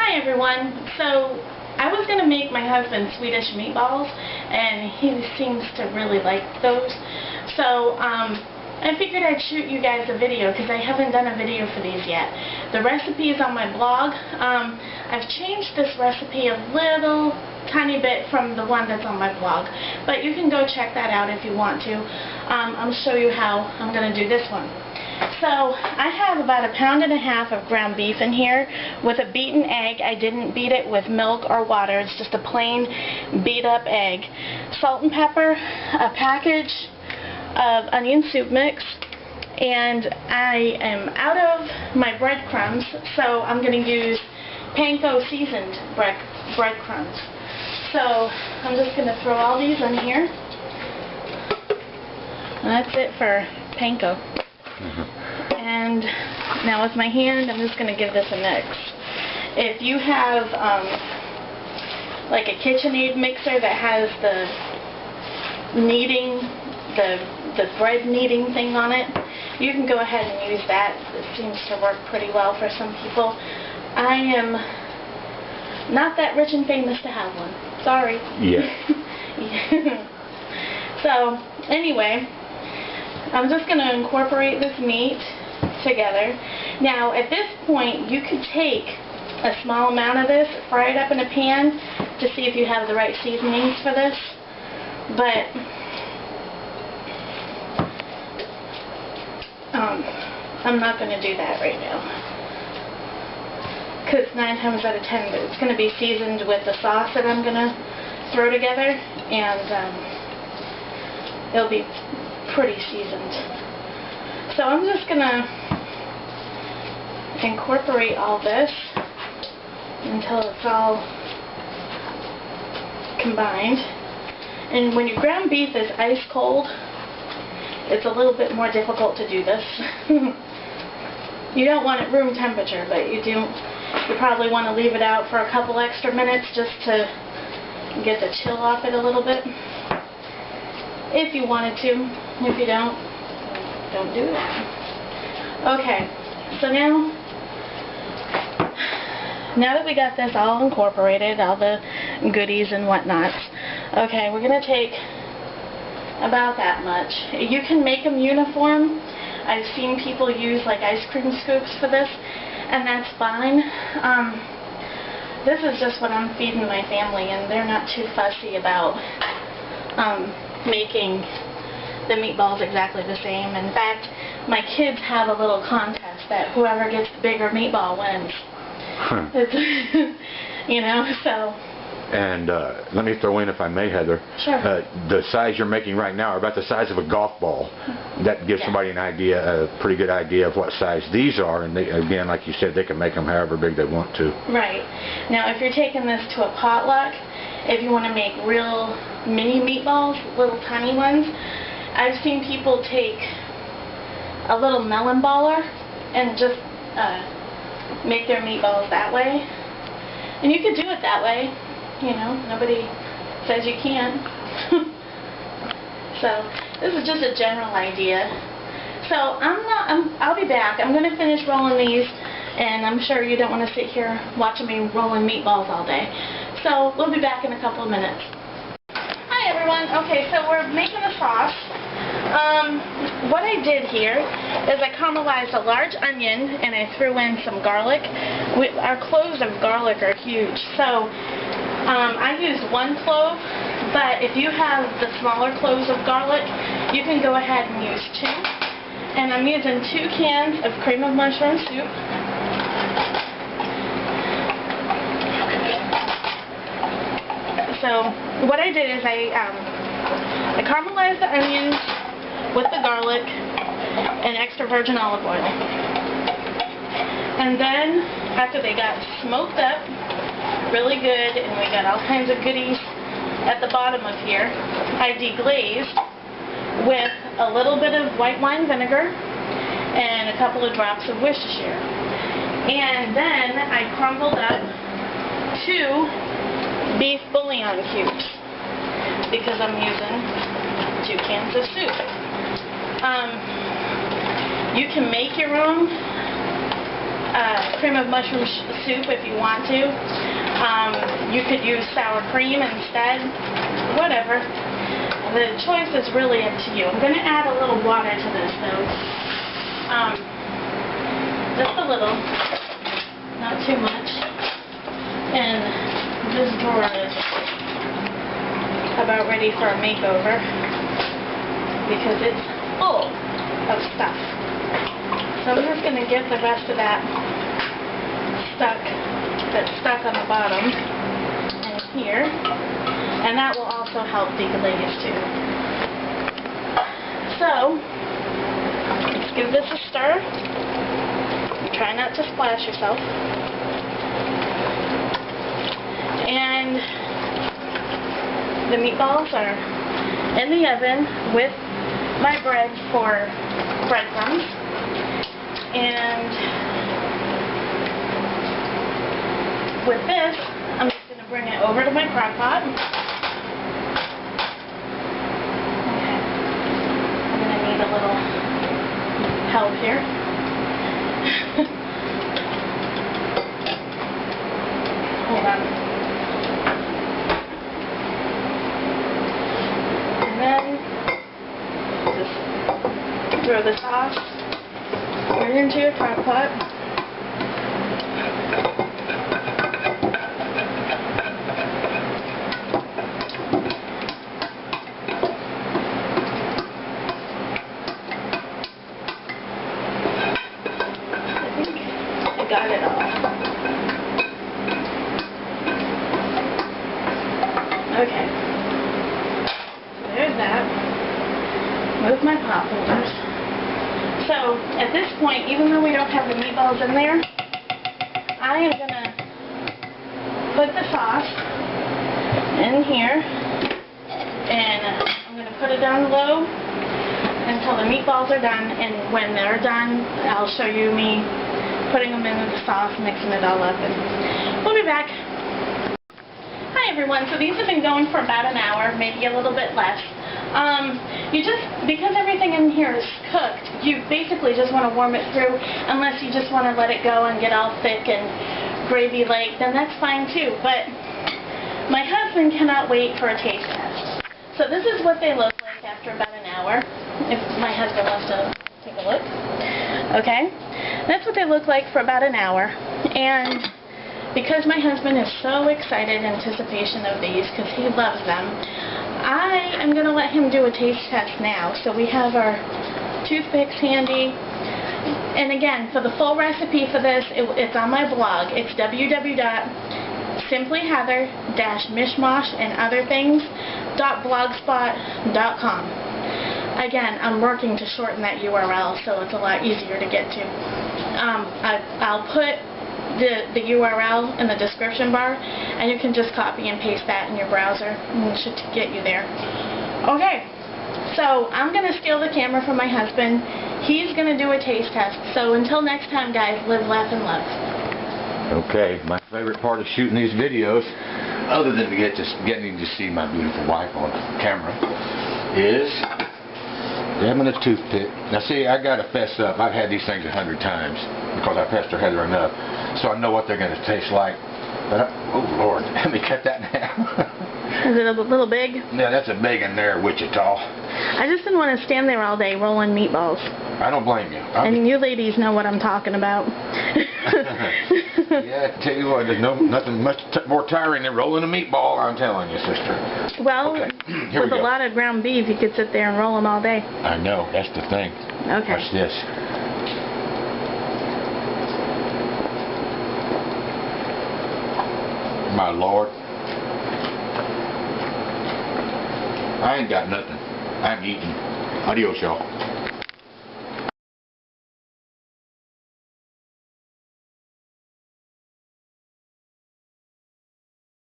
Hi everyone. So I was going to make my husband Swedish meatballs, and he seems to really like those. So I figured I'd shoot you guys a video because I haven't done a video for these yet. The recipe is on my blog. I've changed this recipe a little tiny bit from the one that's on my blog, but you can go check that out if you want to. I'll show you how I'm going to do this one. So I have about 1.5 pounds of ground beef in here with a beaten egg. I didn't beat it with milk or water. It's just a plain beat up egg. Salt and pepper, a package of onion soup mix, and I am out of my breadcrumbs, so I'm going to use panko seasoned breadcrumbs. So I'm just going to throw all these in here. And that's it for panko. And now with my hand, I'm just going to give this a mix. If you have like a KitchenAid mixer that has the kneading, the bread kneading thing on it, you can go ahead and use that. It seems to work pretty well for some people. I am not that rich and famous to have one. Sorry. Yeah. So anyway, I'm just going to incorporate this meat together. Now at this point you could take a small amount of this, fry it up in a pan to see if you have the right seasonings for this, but I'm not going to do that right now because 9 times out of 10 it's going to be seasoned with the sauce that I'm going to throw together, and it'll be pretty seasoned. So I'm just going to incorporate all this until it's all combined. And when your ground beef is ice cold, it's a little bit more difficult to do this. You don't want it room temperature, but you probably want to leave it out for a couple extra minutes just to get the chill off it a little bit. If you wanted to. If you don't do that. Okay, so now that we got this all incorporated, all the goodies and whatnots, okay, we're going to take about that much. You can make them uniform. I've seen people use like ice cream scoops for this, and that's fine. This is just what I'm feeding my family, and they're not too fussy about making the meatballs exactly the same. In fact, my kids have a little contest that whoever gets the bigger meatball wins. Huh. It's, you know, so. And let me throw in, if I may, Heather. Sure. The size you're making right now are about the size of a golf ball. That gives somebody an idea, a pretty good idea of what size these are. And they, again, like you said, they can make them however big they want to. Right. Now, if you're taking this to a potluck, if you want to make real mini meatballs, little tiny ones, I've seen people take a little melon baller and just make their meatballs that way. And you could do it that way. You know, nobody says you can't. So this is just a general idea. So I'll be back. I'm going to finish rolling these, and I'm sure you don't want to sit here watching me rolling meatballs all day. So we'll be back in a couple of minutes. Hi everyone. Okay, so we're making a sauce. What I did here is I caramelized a large onion and I threw in some garlic. Our cloves of garlic are huge, so I used 1 clove, but if you have the smaller cloves of garlic, you can go ahead and use 2. And I'm using 2 cans of cream of mushroom soup. So what I did is I caramelized the onions with the garlic and extra virgin olive oil. And then after they got smoked up really good and we got all kinds of goodies at the bottom of here, I deglazed with a little bit of white wine vinegar and a couple of drops of Worcestershire. And then I crumbled up 2 beef bouillon cubes because I'm using 2 cans of soup. You can make your own cream of mushroom soup if you want to. You could use sour cream instead. Whatever. The choice is really up to you. I'm going to add a little water to this though. Just a little. Not too much. And this drawer is about ready for a makeover because it's full of stuff. So I'm just going to get the rest of that that's stuck on the bottom in here, and that will also help deglaze too. So let's give this a stir. Try not to splash yourself. And the meatballs are in the oven with my bread for breadcrumbs. And with this, I'm just going to bring it over to my crock pot. Okay. I'm going to need a little help here. Hold on. And then just throw the sauce right into your crock pot. Got it all. Okay. So there's that. With my pot holders. So at this point, even though we don't have the meatballs in there, I am going to put the sauce in here, and I'm going to put it down low until the meatballs are done, and when they're done, I'll show you me putting them into the sauce, mixing it all up, and we'll be back. Hi everyone, so these have been going for about an hour, maybe a little bit less. Because everything in here is cooked, you basically just want to warm it through, unless you just want to let it go and get all thick and gravy-like, then that's fine too. But my husband cannot wait for a taste test. So this is what they look like after about an hour, if my husband wants to take a look. Okay, that's what they look like for about an hour. And because my husband is so excited in anticipation of these, because he loves them, I am going to let him do a taste test now. So we have our toothpicks handy. And again, for the full recipe for this, it's on my blog. It's www.simplyheather-mishmashandotherthings.blogspot.com. Again, I'm working to shorten that URL so it's a lot easier to get to. I'll put the URL in the description bar, and you can just copy and paste that in your browser, and it should get you there. Okay, so I'm going to steal the camera from my husband. He's going to do a taste test. So until next time, guys, live, laugh, and love. Okay, my favorite part of shooting these videos, other than getting to see my beautiful wife on camera, is jamming a toothpick. Now see, I gotta fess up. I've had these things 100 times because I pester Heather enough, so I know what they're gonna taste like. But oh Lord, let me cut that now. Is it a little big? Yeah, that's a big in there, Wichita. I just didn't want to stand there all day rolling meatballs. I don't blame you. And you ladies know what I'm talking about. Yeah, I tell you what, there's nothing much more tiring than rolling a meatball, I'm telling you, sister. Well, okay. With a lot of ground beef, you could sit there and roll them all day. I know, that's the thing. Okay. Watch this. My Lord. I ain't got nothing. I'm eating. Adios, y'all.